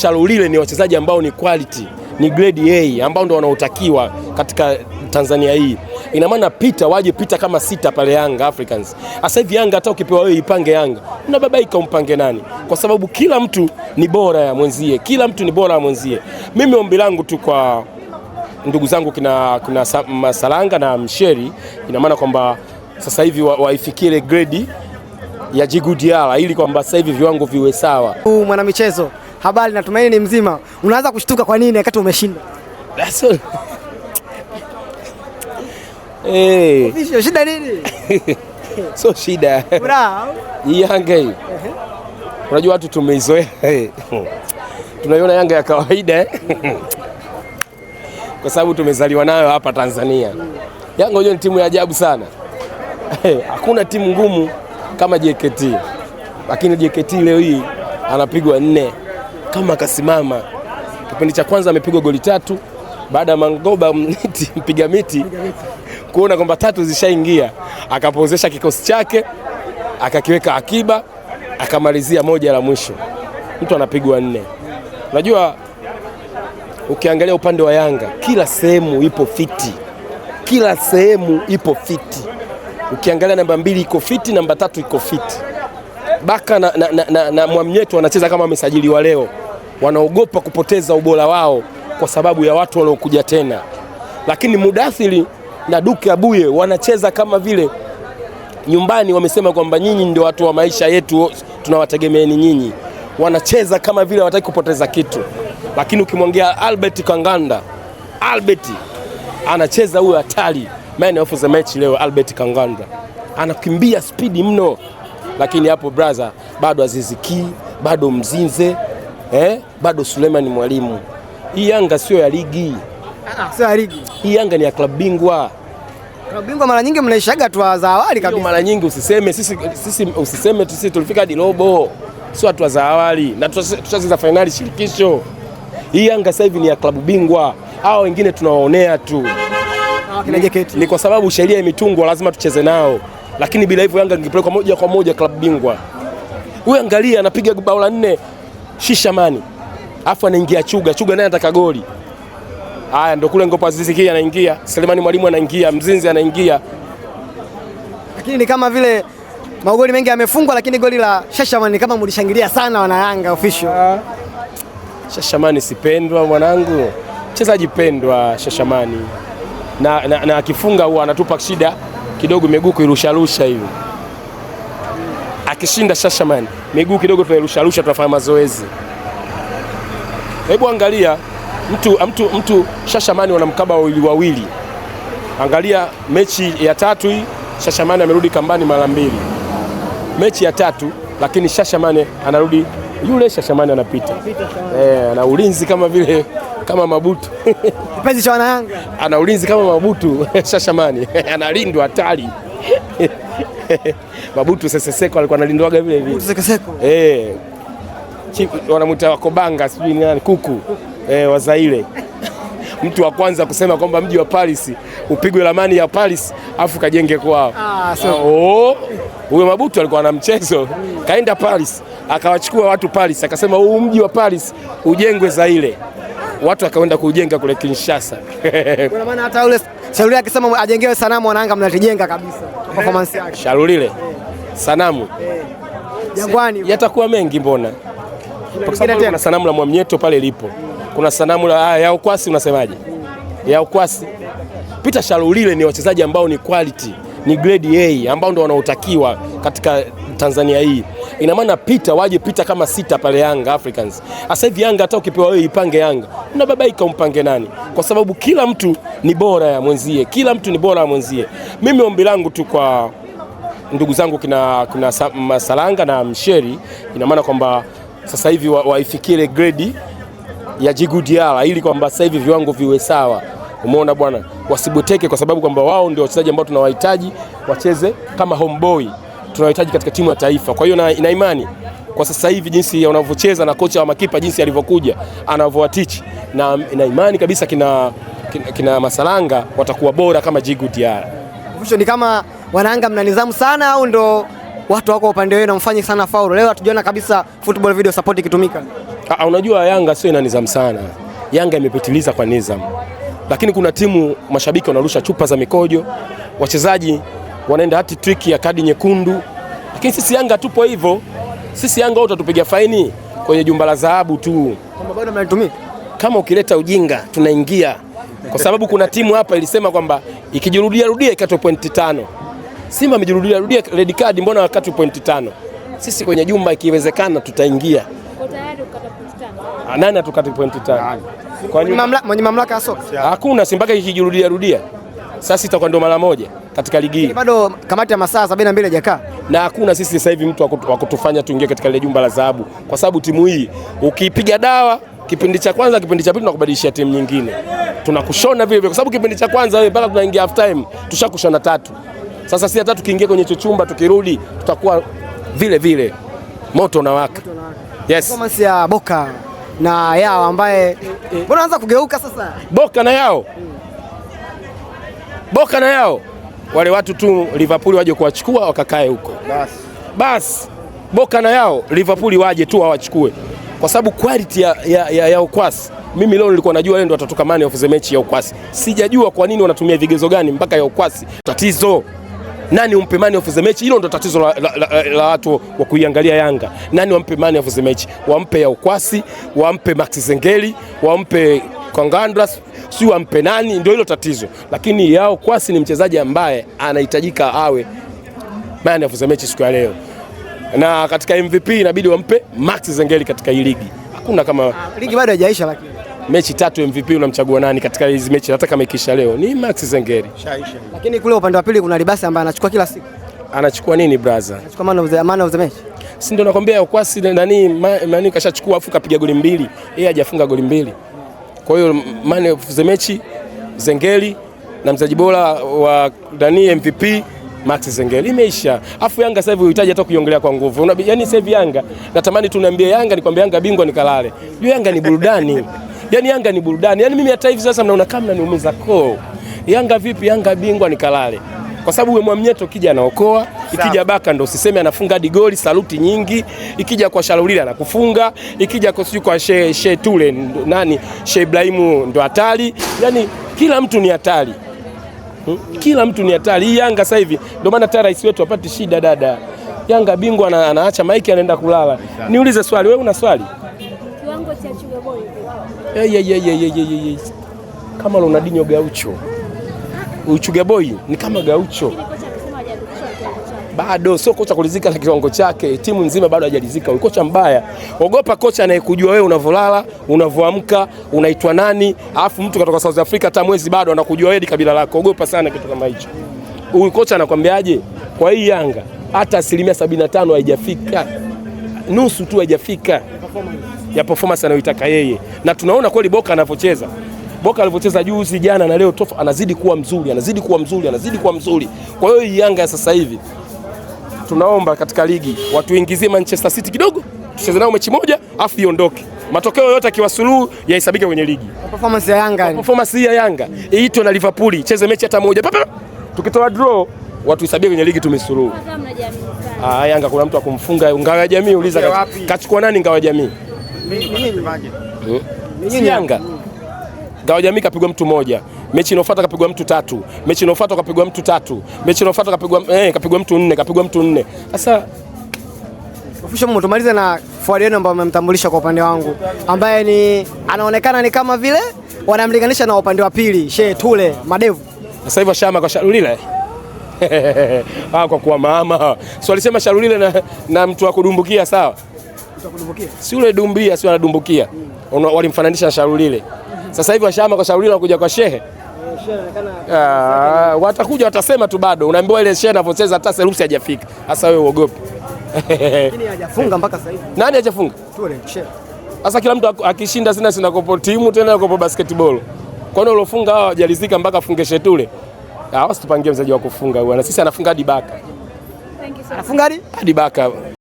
Shalulile ni wachezaji ambao ni quality, ni grade A ambao ndio wanaotakiwa katika Tanzania hii. Ina maana waje pita kama 6 pale Yanga Africans. Sasa hivi Yanga hata ukipewa wewe ipange Yanga, unababaika umpange nani? Kwa sababu kila mtu ni bora ya mwenzie, kila mtu ni bora ya mwenzie. Mimi ombi langu tu kwa ndugu zangu kuna Masalanga na Msheri, ina maana kwamba sasa hivi waifikire grade ya Djigui Diarra ili kwamba sasa hivi viwango viwe sawa. Mwana michezo, habari, natumaini ni mzima. Unaanza kushtuka kwa nini wakati umeshinda? Official, shida nini? So shida. Bra. Yanga hii. Unajua watu tumeizoea. Tunaiona Yanga ya kawaida. Kwa sababu tumezaliwa nayo hapa Tanzania. Yanga unajua ni timu ya ajabu sana. Hakuna timu ngumu kama JKT. Lakini JKT leo hii anapigwa 4 kama kasimama. Kipindi cha kwanza amepigwa goli 3 baada ya Mangoba mpiga miti kuona kwamba 3 zishaingia, akapozesha kikosi chake, akakiweka akiba, akamalizia 1 la mwisho. Mtu anapigwa 4. Unajua ukiangalia upande wa Yanga kila sehemu ipo fiti. Kila sehemu ipo fiti. Ukiangalia namba 2 iko fiti, namba 3 iko fiti. Baka na Mwamnyeto wanacheza kama wamesajiliwa leo. Wanaogopa kupoteza ubora wao kwa sababu ya watu waliokuja tena. Lakini Mudathiri na Duke Abuye wanacheza kama vile nyumbani wamesema kwamba nyinyi ndio watu wa maisha yetu, tunawategemeeni nyinyi. Wanacheza kama vile hawataki kupoteza kitu. Lakini ukimwongea Albert Kanganda, Albert anacheza huyo hatari. Man of the match leo Albert Kanganda. Anakimbia speed mno. Lakini hapo brother bado Aziz Ki, bado Mzinze, bado Suleiman Mwalimu. Hii Yanga sio ya ligi. Sio ya ligi. Hii Yanga ni ya klabu bingwa. Klabu bingwa mara nyingi mnaishaga hatua za awali kabisa. Mara nyingi usiseme sisi tulifika hadi robo. Sio hatua za awali na tutacheza finali shirikisho. Hii Yanga sasa hivi ni ya klabu bingwa. Hao wengine tunawaonea tu. Ni kwa sababu sheria imetungwa lazima tucheze nao. Lakini bila hivyo Yanga ingepelekwa moja kwa moja klabu bingwa. Huyu angalia anapiga bao la 4 Shishamani. Afu anaingia Chuga naye anataka goli. Haya ndio kule Ngopa Aziz Ki anaingia, Suleiman Mwalimu anaingia, Mzinzi anaingia. Lakini ni kama vile magoli mengi yamefungwa, lakini goli la Shishamani kama mlishangilia sana wana Yanga official. Shishamani sipendwa mwanangu. Mchezaji pendwa Shishamani. Na akifunga huwa anatupa shida kidogo, miguu kuirusharusha hivi. Akishinda Shishamani, miguu kidogo tunairusharusha, tunafanya mazoezi. Hebu angalia mtu Shishamani wanamkaba wawili. Angalia mechi ya 3 hii Shishamani amerudi kambani mara 2. Mechi ya 3 lakini Shishamani anarudi yule Shishamani anapita. Ana ulinzi kama Mabutu. Kipenzi cha wana Yanga. Ana ulinzi kama Mabutu Shishamani. Analindwa hatari. Mabutu Seseseko alikuwa analindwaga vile vile. Seseseko. Wanamuita Kobanga sijui nani kuku wa Zaire. Mtu wa kwanza kusema kwamba mji wa Paris upigwe ramani ya Paris afu kajenge kwao. Huyo Mabutu alikuwa na mchezo. Kaenda Paris akawachukua watu Paris akasema huu mji wa Paris ujengwe Zaire. Watu akaenda kujenga kule Kinshasa. Kwa maana hata ule Shalulile akisema ajengewe sanamu wanaanga mnatijenga kabisa. Performance yake. Shalulile. Sanamu. Jangwani. Yatakuwa mengi mbona? Kwa sababu kuna sanamu la Mwamnyeto pale lipo. Kuna sanamu la ya Ukwasi unasemaje? Ya Ukwasi. Peter Shalulile ni wachezaji ambao ni quality, ni grade A ambao ndio wanaotakiwa katika Tanzania hii. Ina maana waje pita kama 6 pale Yanga Africans. Sasa hivi Yanga hata ukipewa wewe ipange Yanga, unababaika umpange nani? Kwa sababu kila mtu ni bora ya mwenzie, kila mtu ni bora ya mwenzie. Mimi ombi langu tu kwa ndugu zangu kuna Masalanga na Msheri, ina maana kwamba sasa hivi waifikire grade ya Djigui Diarra ili kwamba sasa hivi viwango viwe sawa. Umeona bwana, wasiboteke kwa sababu kwamba wao ndio wachezaji ambao tunawahitaji wacheze kama homeboy. Tunawahitaji katika timu ya taifa. Kwa hiyo ina imani kwa sasa hivi jinsi wanavyocheza na kocha wa makipa jinsi alivyokuja, anavyowateach, na ina imani kabisa kina Masalanga watakuwa bora kama Djigui Diarra. Ni kama wanaanga mna nidhamu sana au ndo watu wako upande wenu mfanye sana faulu? Leo hatujaona kabisa football video support ikitumika. Unajua Yanga sio ina nidhamu sana. Yanga imepitiliza kwa nidhamu. Lakini kuna timu mashabiki wanarusha chupa za mikojo, wachezaji wanaenda hati trick ya kadi nyekundu. Lakini sisi Yanga tupo hivyo. Sisi Yanga wote tupiga faini kwenye jumba la dhahabu tu. Kama bado mnatumia. Kama ukileta ujinga tunaingia. Kwa sababu kuna timu hapa ilisema kwamba ikijirudia ikatwe pointi 5. Simba amejirudia red card, mbona wakati pointi 5? Sisi kwenye jumba ikiwezekana tutaingia. Uko tayari ukata pointi 5? Nani atukate pointi 5? Mwenye mamlaka ya soka. Hakuna, si mpaka ikijirudia. Sasa itakuwa ndo mara moja katika ligi hii. Bado kamati ya masaa 72 hajakaa. Na hakuna sisi sasa hivi mtu wa kutufanya tuingie katika ile jumba la dhahabu, kwa sababu timu hii ukipiga dawa kipindi cha kwanza, kipindi cha pili tunakubadilishia timu nyingine. Tunakushona vile vile, kwa sababu kipindi cha kwanza wewe mpaka tunaingia half time tushakushona 3. Sasa si 3 tukiingia kwenye chumba tukirudi tutakuwa vile vile moto na waka. Yes. Performance ya Boka na Yao ambaye mbona anaanza kugeuka sasa? Boka na Yao wale watu tu Liverpool waje kuwachukua wakakae huko. Bas. Boka na Yao Liverpool waje tu wawachukue. Kwa sababu quality ya Ukwasi, mimi leo nilikuwa najua leo ndo watatoka man of the match ya Ukwasi. Sijajua kwa nini wanatumia vigezo gani mpaka ya Ukwasi. Tatizo nani umpe man of the match? Hilo ndo tatizo la watu wa kuiangalia Yanga. Nani wampe man of the match? Wampe ya Ukwasi, wampe Max Zengeli, wampe Kangandras, si wampe nani? Ndio hilo tatizo. Lakini Yao Ukwasi ni mchezaji ambaye anahitajika awe man of the match siku ya leo. Na katika MVP inabidi wampe Max Zengeli katika hii ligi. Hakuna kama ligi bado haijaisha, lakini mechi 3 MVP unamchagua nani katika hizi mechi? Hata kama ikisha leo ni Max Zengeli. Lakini kule upande wa pili kuna Libasi ambaye anachukua kila siku. Anachukua nini brother? Anachukua man of the match. Si ndio nakwambia Ukwasi nani kashachukua afu kapiga goli 2. Yeye hajafunga goli 2. Kwa hiyo man of the match Zengeli na mchezaji bora wa ndani MVP Max Zengeli imeisha. Afu Yanga sasa hivi unahitaji hata kuiongelea kwa nguvu. Yaani sasa hivi Yanga natamani tuniambie Yanga nikwambia Yanga bingwa nikalale. Hiyo Yanga ni burudani. Yaani Yanga ni burudani. Yaani mimi hata hivi sasa mnaona kama mnaniumiza koo. Yanga vipi Yanga bingwa nikalale? Kwa sababu wewe Mwamnyeto kija anaokoa, ikija Baka ndo usiseme anafunga hadi goli, saluti nyingi, ikija kwa Shalulile anakufunga, ikija kwa She Tule nani? She Ibrahimu ndo hatari. Yaani kila mtu ni hatari. Kila mtu ni hatari. Hii Yanga sasa hivi ndio maana hata rais wetu apati shida dada. Yanga bingwa anaacha maiki anaenda kulala. Niulize swali, wewe una swali? Kiwango cha Chuga Boy. Kama Ronaldinho Gaucho. Chuga Boy ni kama Gaucho. Bado sio kocha kulizika na kiwango chake. Timu nzima bado hajalizika. Kocha mbaya. Ogopa kocha anayekujua wewe unavolala, unavoamka, unaitwa nani, alafu mtu kutoka South Africa hata mwezi bado anakujua wewe kabila lako. Ogopa sana kitu kama hicho. Huyu kocha anakuambiaje? Kwa hii Yanga hata 75% haijafika. Nusu tu haijafika ya performance anayoitaka yeye. Na tunaona kweli Boka anavyocheza. Boka alivyocheza juzi jana na leo anazidi kuwa mzuri. Kwa hiyo hii Yanga ya sasa hivi tunaomba katika ligi watuingizie Manchester City kidogo, tucheze nao mechi moja afu iondoke. Matokeo yote akiwa suluhu yahesabike kwenye ligi. Performance ya Yanga. Performance ya Yanga iitwe na Liverpool, cheze mechi hata moja. Tukitoa draw watu hesabike kwenye ligi tumesuluhu. Yanga kuna mtu akumfunga ngao ya jamii, uliza kachukua nani ngao ya jamii? Mimi Yanga. Ngao ya jamii kapigwa mtu moja. Mechi inofuata kapigwa mtu 3. Mechi inofuata kapigwa mtu 3. Mechi inofuata kapigwa mtu 4, Sasa official tumalize na forward wenu ambao mmemtambulisha kwa upande wangu, ambaye ni anaonekana ni kama vile wanamlinganisha na upande wa pili, She Tule Madevu. Sasa hivi Shama kwa Shalulile. Kwa kuwa mama. So alisema Shalulile na mtu wa kudumbukia sawa? Mtu wa kudumbukia. Si yule dumbia, si anadumbukia. Walimfananisha na Shalulile. Sasa hivi Washama kwa Shalulile wanakuja kwa Shehe. Watakuja watasema tu bado. Unaambiwa ile Shehe anavyocheza hata serusi hajafika. Sasa wewe uogope. Lakini hajafunga mpaka sasa hivi. Nani hajafunga? Tule Shehe. Sasa kila mtu akishinda sina kopo timu tena kopo basketball. Kwa nini ulofunga hao hajalizika mpaka afunge She Tule? Wasitupangie mchezaji wa kufunga bwana. Sisi anafunga hadi Baka. Anafunga hadi Baka.